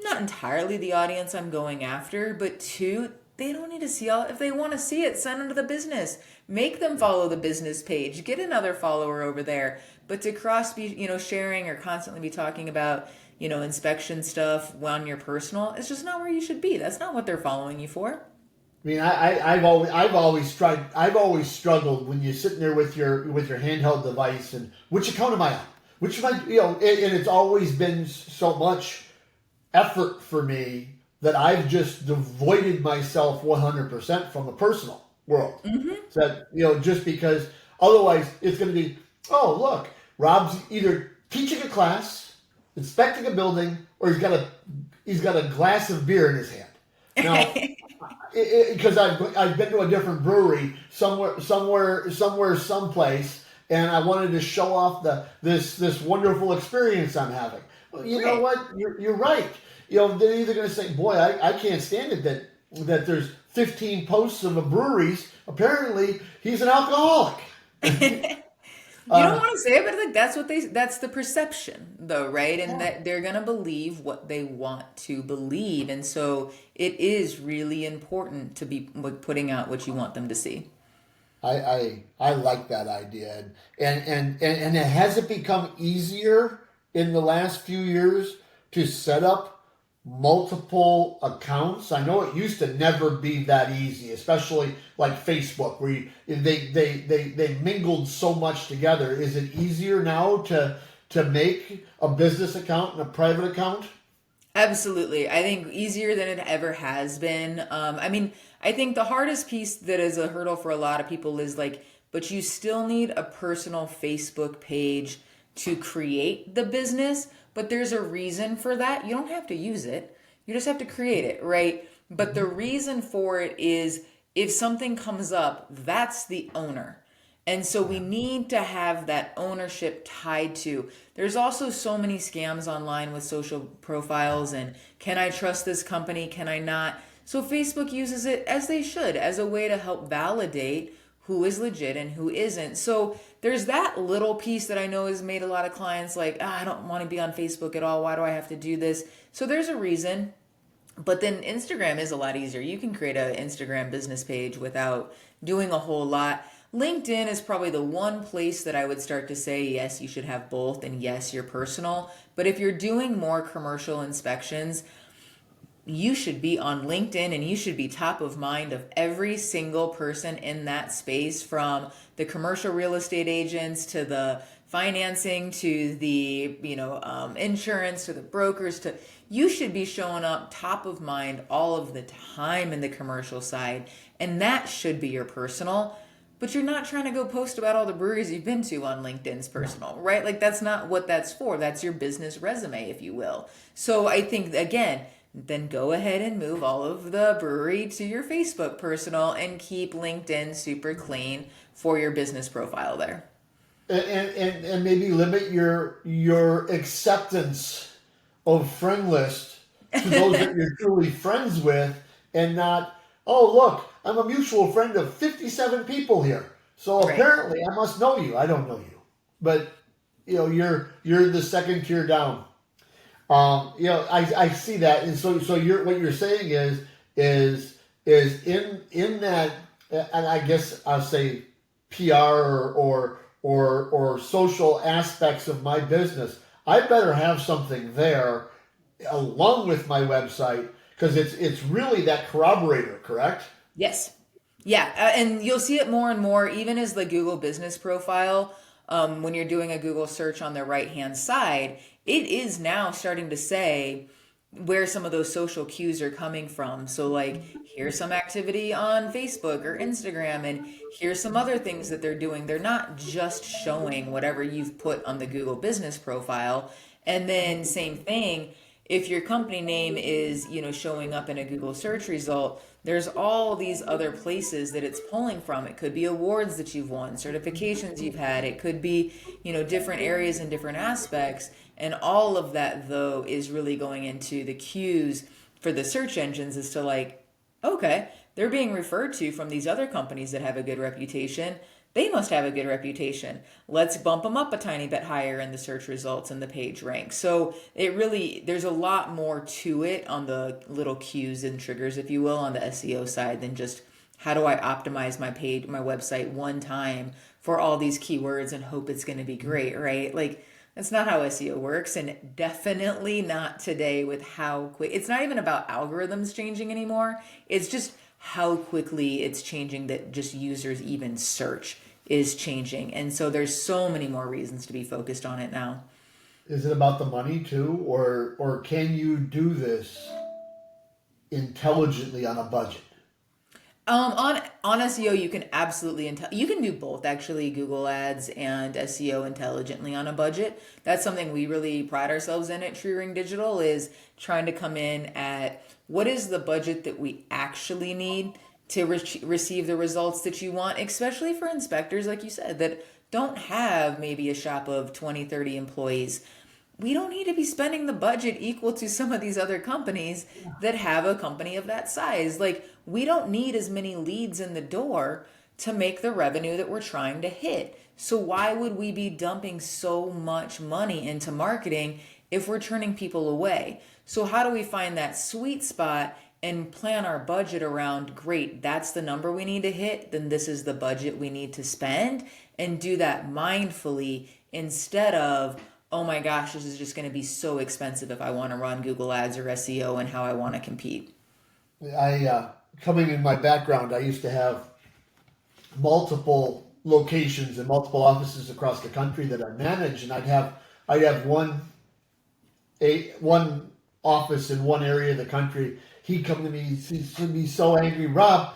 not entirely the audience I'm going after, but two, they don't need to see all. If they want to see it, send them to the business. Make them follow the business page. Get another follower over there. But to cross be, sharing or constantly be talking about, inspection stuff on your personal, it's just not where you should be. That's not what they're following you for. I mean, I've always struggled when you're sitting there with your handheld device and which account am I on? Which am I, and it's always been so much effort for me that I've just devoided myself 100% from the personal world. Mm-hmm. So that, just because otherwise it's going to be, oh, look, Rob's either teaching a class, inspecting a building, or he's got a glass of beer in his hand. Now, because I've been to a different brewery someplace, and I wanted to show off this wonderful experience I'm having. Well, you know what? You're right. They're either going to say, boy, I can't stand it that there's 15 posts of a breweries. Apparently, he's an alcoholic. You don't want to say it, but like that's the perception though, right? And that they're going to believe what they want to believe. And so it is really important to be putting out what you want them to see. I like that idea. And has it become easier in the last few years to set up multiple accounts? I know it used to never be that easy, especially like Facebook, where they mingled so much together. Is it easier now to make a business account and a private account? Absolutely. I think easier than it ever has been. I think the hardest piece that is a hurdle for a lot of people is like, but you still need a personal Facebook page to create the business. But there's a reason for that. You don't have to use it. You just have to create it, right? But the reason for it is if something comes up, that's the owner. And so we need to have that ownership tied to. There's also so many scams online with social profiles and can I trust this company? Can I not? So Facebook uses it as they should, as a way to help validate who is legit and who isn't. So there's that little piece that I know has made a lot of clients like, I don't want to be on Facebook at all. Why do I have to do this? So there's a reason. But then Instagram is a lot easier. You can create an Instagram business page without doing a whole lot. LinkedIn is probably the one place that I would start to say, yes, you should have both, and yes, you're personal. But if you're doing more commercial inspections, you should be on LinkedIn and you should be top of mind of every single person in that space, from the commercial real estate agents to the financing to the insurance to the brokers. You should be showing up top of mind all of the time in the commercial side, and that should be your personal. But you're not trying to go post about all the breweries you've been to on LinkedIn's personal, right? Like that's not what that's for. That's your business resume, if you will. So I think, again, then go ahead and move all of the brewery to your Facebook personal and keep LinkedIn super clean for your business profile there. And maybe limit your acceptance of friend list to those that you're truly friends with, and not, oh, look, I'm a mutual friend of 57 people here. So apparently I must know you. I don't know you. But you're the second tier down. I see that, and so what you're saying is in that, and I guess I'll say PR or social aspects of my business, I better have something there along with my website, because it's really that corroborator, correct? Yes. Yeah, and you'll see it more and more, even as the Google business profile. When you're doing a Google search on the right hand side, it is now starting to say where some of those social cues are coming from. So, like, here's some activity on Facebook or Instagram, and here's some other things that they're doing. They're not just showing whatever you've put on the Google business profile. And then, same thing, if your company name is, showing up in a Google search result, there's all these other places that it's pulling from. It could be awards that you've won, certifications you've had, it could be, different areas and different aspects. And all of that, though, is really going into the cues for the search engines as to, like, okay, they're being referred to from these other companies that have a good reputation. They must have a good reputation. Let's bump them up a tiny bit higher in the search results and the page rank. So there's a lot more to it on the little cues and triggers, if you will, on the SEO side than just how do I optimize my page, my website one time for all these keywords and hope it's going to be great, right? Like, that's not how SEO works, and definitely not today with how quick. It's not even about algorithms changing anymore. It's just how quickly it's changing that just users even search is changing. And so there's so many more reasons to be focused on it now. Is it about the money too, or can you do this intelligently on a budget? On SEO, you can absolutely you can do both, actually, Google Ads and SEO intelligently on a budget. That's something we really pride ourselves in at Tree Ring Digital, is trying to come in at what is the budget that we actually need to receive the results that you want, especially for inspectors, like you said, that don't have maybe a shop of 20, 30 employees. We don't need to be spending the budget equal to some of these other companies that have a company of that size. Like, we don't need as many leads in the door to make the revenue that we're trying to hit. So why would we be dumping so much money into marketing if we're turning people away? So how do we find that sweet spot and plan our budget around, great, that's the number we need to hit, then this is the budget we need to spend, and do that mindfully instead of, oh my gosh, this is just going to be so expensive if I want to run Google Ads or SEO and how I want to compete. Coming in my background, I used to have multiple locations and multiple offices across the country that I managed, and I'd have one office in one area of the country. He'd come to me, he'd be so angry, Rob,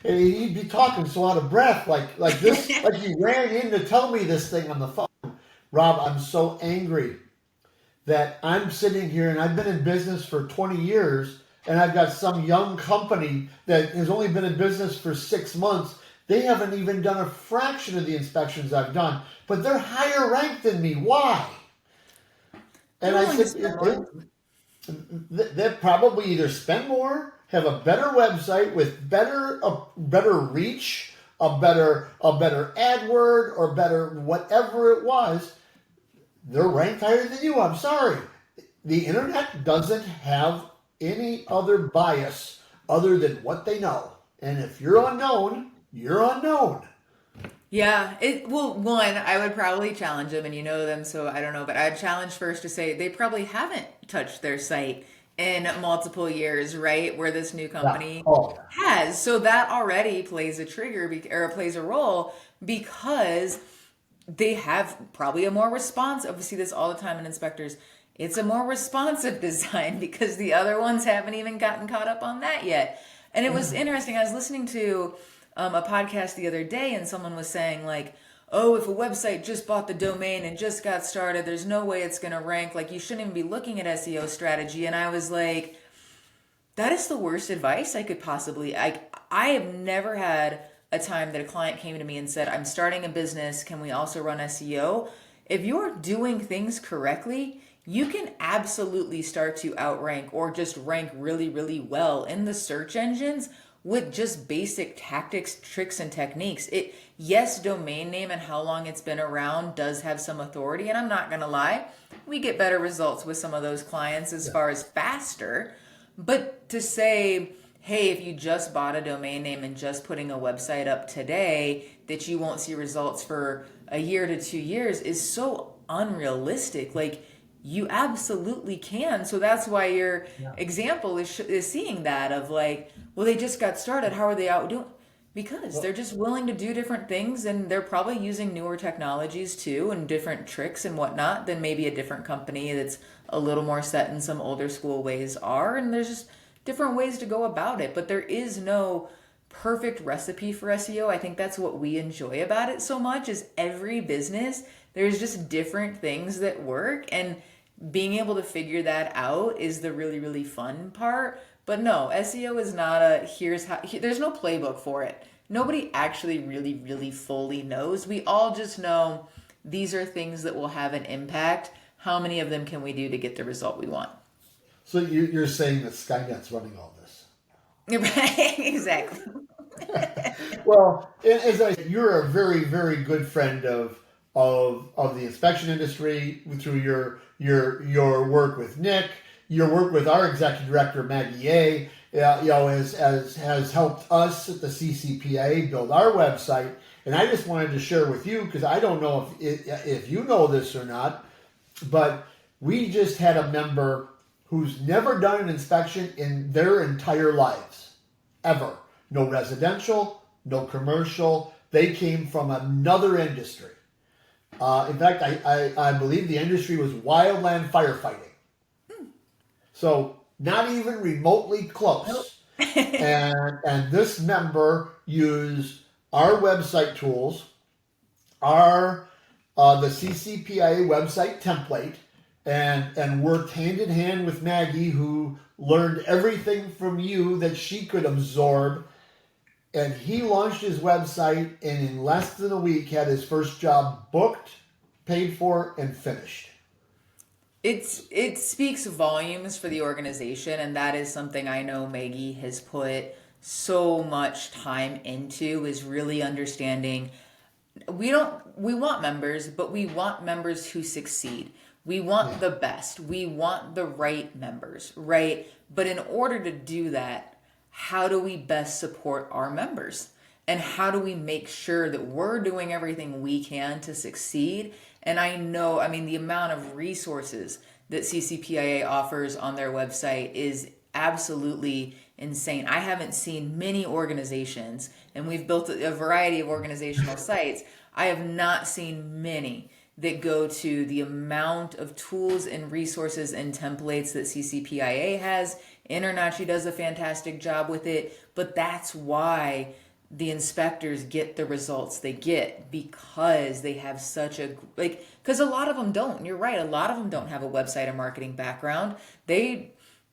and he'd be talking so out of breath, like this, like he ran in to tell me this thing on the phone. Rob, I'm so angry that I'm sitting here and I've been in business for 20 years and I've got some young company that has only been in business for 6 months. They haven't even done a fraction of the inspections I've done, but they're higher ranked than me. Why? And I said, they probably either spend more, have a better website with a better reach, a better AdWord, or better whatever it was. They're ranked higher than you. I'm sorry. The internet doesn't have any other bias other than what they know. And if you're unknown, you're unknown. Yeah, one, I would probably challenge them, and you know them, so I don't know, but I'd challenge first to say they probably haven't touched their site in multiple years, right? Where this new company has. So that already plays a trigger or plays a role, because they have probably a more responsive, we see this all the time in inspectors, it's a more responsive design because the other ones haven't even gotten caught up on that yet. And it was interesting. I was listening to a podcast the other day, and someone was saying, like, oh, if a website just bought the domain and just got started, there's no way it's going to rank. Like, you shouldn't even be looking at SEO strategy. And I was like, that is the worst advice I could possibly. I have never had a time that a client came to me and said, I'm starting a business, can we also run SEO? If you're doing things correctly, you can absolutely start to outrank or just rank really, really well in the search engines with just basic tactics, tricks, and techniques. Yes, domain name and how long it's been around does have some authority, and I'm not gonna lie, we get better results with some of those clients as far as faster. But to say, hey, if you just bought a domain name and just putting a website up today, that you won't see results for a year to 2 years is so unrealistic. Like, you absolutely can. So that's why your example is seeing that of, like, well, they just got started. How are they out doing? Because Well, they're just willing to do different things, and they're probably using newer technologies too and different tricks and whatnot than maybe a different company that's a little more set in some older school ways are. And there's just different ways to go about it. But there is no perfect recipe for SEO. I think that's what we enjoy about it so much is every business, there's just different things that work. And being able to figure that out is the really, really fun part. But no, SEO is not a here's how, there's no playbook for it. Nobody actually really, really fully knows. We all just know these are things that will have an impact. How many of them can we do to get the result we want? so you're saying that Skynet's running all this? Right, exactly. Well, as I said, you're a very, very good friend of the inspection industry through your work with Nick, your work with our executive director Maggie A. Has helped us at the CCPIA build our website, and I just wanted to share with you because I don't know if you know this or not, but we just had a member who's never done an inspection in their entire lives, ever. No residential, no commercial. They came from another industry. In fact, I believe the industry was wildland firefighting. So not even remotely close. And this member used our website tools, our the CCPIA website template, and worked hand in hand with Maggie, who learned everything from you that she could absorb. And he launched his website, and in less than a week had his first job booked, paid for, and finished. It speaks volumes for the organization, and that is something I know Maggie has put so much time into is really understanding we want members, but we want members who succeed. We want the best. We want the right members, right? But in order to do that, how do we best support our members? And how do we make sure that we're doing everything we can to succeed? And I know, I mean, the amount of resources that CCPIA offers on their website is absolutely insane. I haven't seen many organizations, and we've built a variety of organizational sites. I have not seen many that go to the amount of tools and resources and templates that CCPIA has. Internachi does a fantastic job with it, but that's why the inspectors get the results they get because they have such a because a lot of them don't. You're right, a lot of them don't have a website or marketing background. They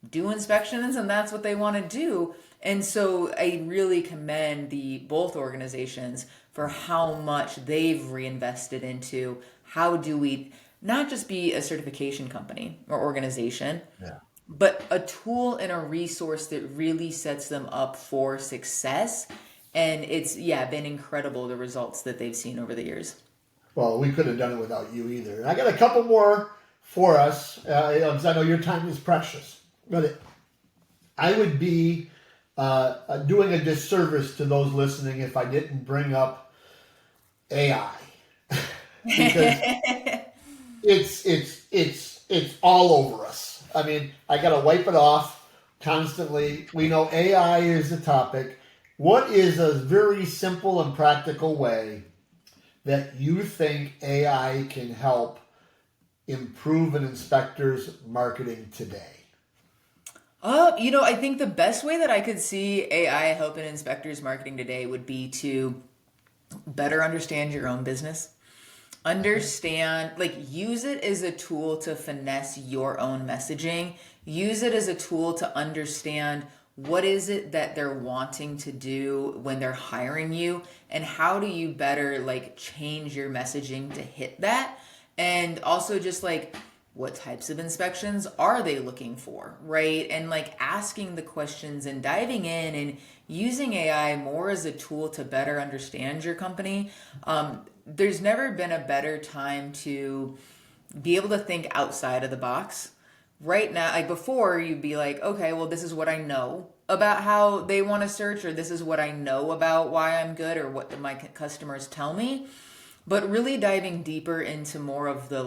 do inspections and that's what they want to do. And so I really commend the both organizations for how much they've reinvested into how do we not just be a certification company or organization, Yeah. but a tool and a resource that really sets them up for success. And it's been incredible the results that they've seen over the years. Well, we couldn't have done it without you either. And I got a couple more for us, because I know your time is precious. But I would be doing a disservice to those listening if I didn't bring up AI because it's all over us. I mean, I got to wipe it off constantly. We know AI is the topic. What is a very simple and practical way that you think AI can help improve an inspector's marketing today? I think the best way that I could see AI helping inspectors marketing today would be to better understand your own business. Understand, use it as a tool to finesse your own messaging. Use it as a tool to understand what is it that they're wanting to do when they're hiring you, and how do you better change your messaging to hit that. And also just what types of inspections are they looking for, right? And asking the questions and diving in and using AI more as a tool to better understand your company. There's never been a better time to be able to think outside of the box. Right now, before, you'd be okay, well, this is what I know about how they want to search, or this is what I know about why I'm good, or what my customers tell me. But really diving deeper into more of the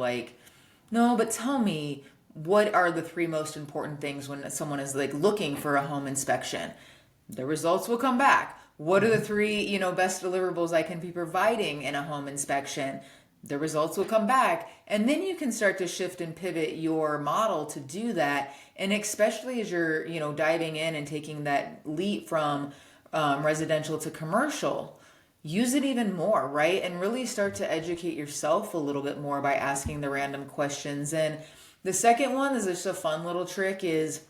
no, but tell me, what are the three most important things when someone is looking for a home inspection? The results will come back. What are the three, best deliverables I can be providing in a home inspection? The results will come back. And then you can start to shift and pivot your model to do that. And especially as you're, diving in and taking that leap from residential to commercial, use it even more, right? And really start to educate yourself a little bit more by asking the random questions. And the second one is just a fun little trick is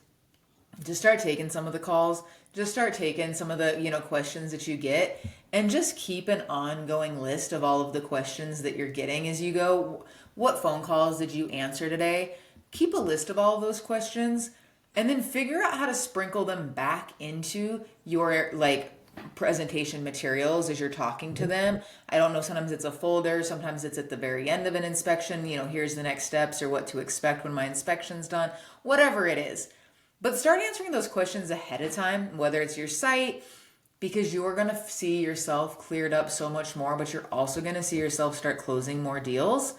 just start taking some of the calls, just start taking some of the questions that you get, and just keep an ongoing list of all of the questions that you're getting as you go. What phone calls did you answer today? Keep a list of all of those questions, and then figure out how to sprinkle them back into your presentation materials as you're talking to them. I don't know, sometimes it's a folder, sometimes it's at the very end of an inspection, here's the next steps or what to expect when my inspection's done, whatever it is. But start answering those questions ahead of time, whether it's your site, because you're going to see yourself cleared up so much more, but you're also going to see yourself start closing more deals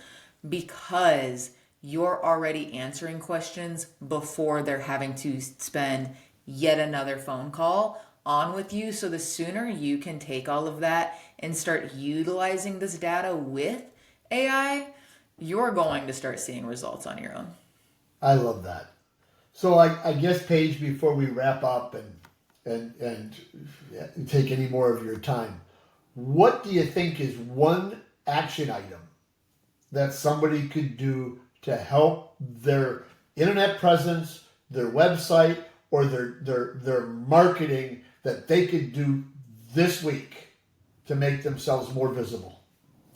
because you're already answering questions before they're having to spend yet another phone call on with you. So the sooner you can take all of that and start utilizing this data with AI, you're going to start seeing results on your own. I love that. So I guess, Paige, before we wrap up and take any more of your time, what do you think is one action item that somebody could do to help their internet presence, their website, or their marketing that they could do this week to make themselves more visible?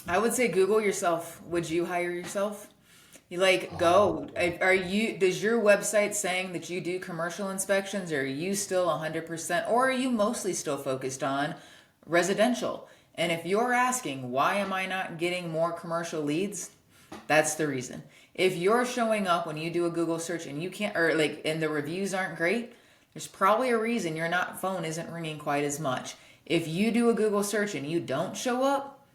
I would say Google yourself. Would you hire yourself? You go. Does your website saying that you do commercial inspections, or are you still 100%, or are you mostly still focused on residential? And if you're asking, why am I not getting more commercial leads? That's the reason. If you're showing up when you do a Google search and you can't, and the reviews aren't great, there's probably a reason your phone isn't ringing quite as much. If you do a Google search and you don't show up,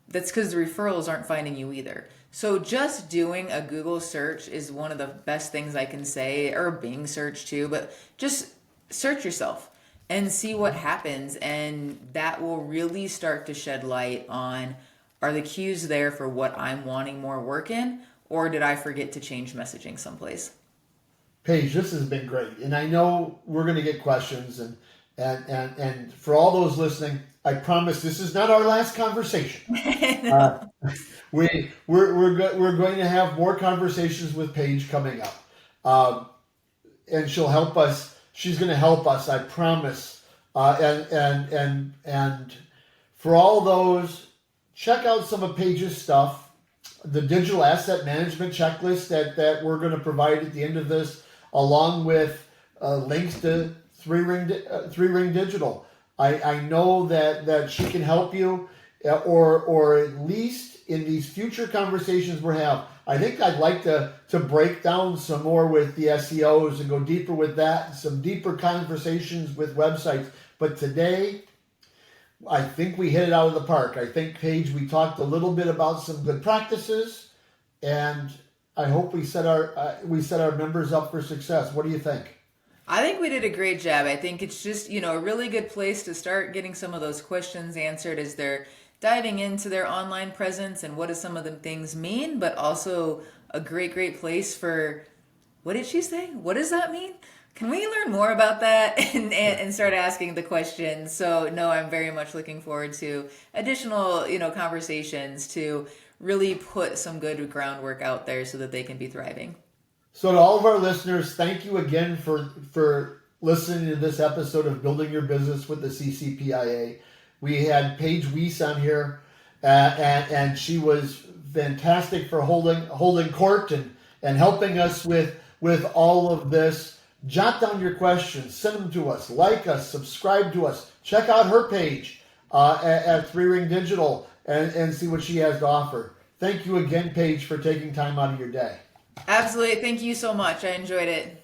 that's because the referrals aren't finding you either. So just doing a Google search is one of the best things I can say, or Bing search too, but just search yourself and see what happens. And that will really start to shed light on, are the cues there for what I'm wanting more work in, or did I forget to change messaging someplace? Paige, this has been great. And I know we're going to get questions, and for all those listening, I promise this is not our last conversation. No. We're going to have more conversations with Paige coming up, and she'll help us. She's going to help us, I promise. And for all those, check out some of Paige's stuff. The digital asset management checklist that we're going to provide at the end of this, along with links to Three Ring Digital. I know that she can help you, or at least in these future conversations we have. I think I'd like to break down some more with the SEOs and go deeper with that, some deeper conversations with websites. But today, I think we hit it out of the park. I think, Paige, we talked a little bit about some good practices, and I hope we set our members up for success. What do you think? I think we did a great job. I think it's just, a really good place to start getting some of those questions answered as they're diving into their online presence and what do some of the things mean, but also a great place for, what did she say? What does that mean? Can we learn more about that and start asking the questions? So no, I'm very much looking forward to additional, conversations to really put some good groundwork out there so that they can be thriving. So to all of our listeners, thank you again for listening to this episode of Building Your Business with the CCPIA. We had Paige Wiese on here, and she was fantastic for holding court and helping us with all of this. Jot down your questions, send them to us, like us, subscribe to us. Check out her page at Three Ring Digital and see what she has to offer. Thank you again, Paige, for taking time out of your day. Absolutely. Thank you so much. I enjoyed it.